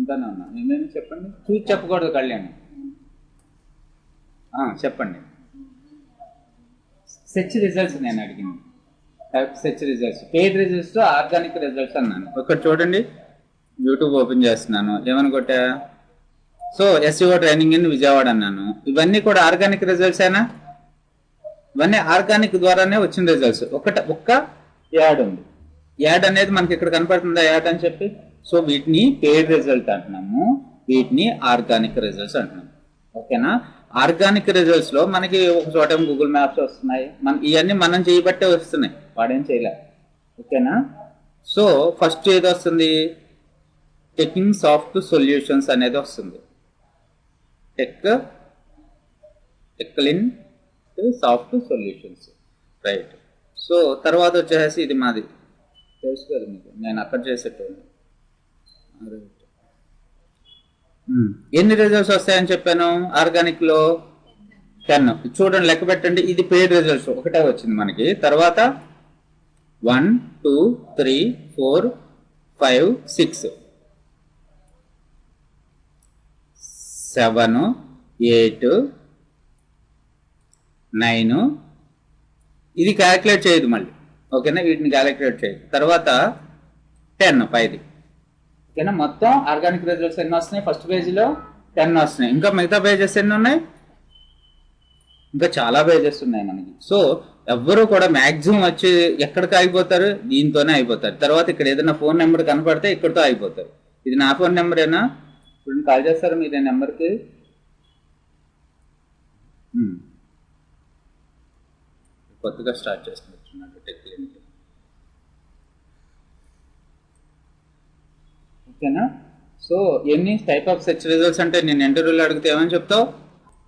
చెప్పుకుంటానే ఉన్నా. ఏమేమి చెప్పండి, చూసి చెప్పకూడదు కళ్యాణ్. చెప్పండి. సెర్చ్ రిజల్ట్స్ నేను అడిగింది. Search results, paid results, organic results అన్నాను. ఒకటి చూడండి, యూట్యూబ్ ఓపెన్ చేస్తున్నాను, ఏమని కొట్టా, so SEO training in Vijayawada అన్నాను. ఇవన్నీ కూడా ఆర్గానిక్ రిజల్ట్స్ అయినా, ఇవన్నీ ఆర్గానిక్ ద్వారానే వచ్చిన రిజల్ట్స్. ఒక్క యాడ్ ఉంది, యాడ్ అనేది మనకి ఇక్కడ కనపడుతుందా యాడ్ అని చెప్పి. సో వీటిని పెయిడ్ రిజల్ట్ అంటున్నాము, వీటిని ఆర్గానిక్ రిజల్ట్స్ అంటున్నాము. ఓకేనా. ఆర్గానిక్ రిజల్ట్స్ లో మనకి ఒక చోట గూగుల్ మ్యాప్స్ వస్తున్నాయి, ఇవన్నీ మనం చేయబట్టే వస్తున్నాయి, వాడేం చేయలే. ఓకేనా. సో ఫస్ట్ ఏది వస్తుంది, టెకింగ్ సాఫ్ట్ సొల్యూషన్స్ అనేది వస్తుంది. టెక్లిన్ సాఫ్ట్ సొల్యూషన్స్, రైట్. సో తర్వాత వచ్చేసి ఇది మాది తెలుసు కదా మీకు, నేను అక్కడ చేసేటోని. ఎన్ని రిజల్ట్స్ వస్తాయని చెప్పాను ఆర్గానిక్ లో? 10. చూడండి, లెక్క పెట్టండి. ఇది పెయిడ్ రిజల్ట్స్ ఒకటే వచ్చింది మనకి. తర్వాత 1 2 3 4 5 6 7 8 9. ఇది క్యాలిక్యులేట్ చేయదు మళ్ళీ. ఓకేనా, వీటిని క్యాలిక్యులేట్ చేయదు. తర్వాత 10 పైది. ఓకేనా. మొత్తం ఆర్గానిక్ రిజల్ట్స్ ఎన్ని వస్తున్నాయి? ఫస్ట్ పేజీలో 10 వస్తున్నాయి. ఇంకా మిగతా పేజెస్ ఎన్ని ఉన్నాయి? ఇంకా చాలా పేజెస్ ఉన్నాయి మనకి. సో ఎవ్వరూ కూడా మ్యాక్సిమం వచ్చి ఎక్కడికి అయిపోతారు, దీంతోనే అయిపోతారు. తర్వాత ఇక్కడ ఏదైనా ఫోన్ నెంబర్ కనపడితే ఇక్కడితో అయిపోతారు. ఇది నా ఫోన్ నెంబరేనా? ఇప్పుడు కాల్ చేస్తారు మీరు ఈ నెంబర్కి. కొత్తగా స్టార్ట్ చేసుకుంటున్నాను టెక్లిన్. ఓకేనా. సో ఎన్ని టైప్ ఆఫ్ సెర్చ్ రిజల్ట్స్ అంటే నేను ఇంటర్వ్యూలో అడిగితే ఏమని చెప్తావు?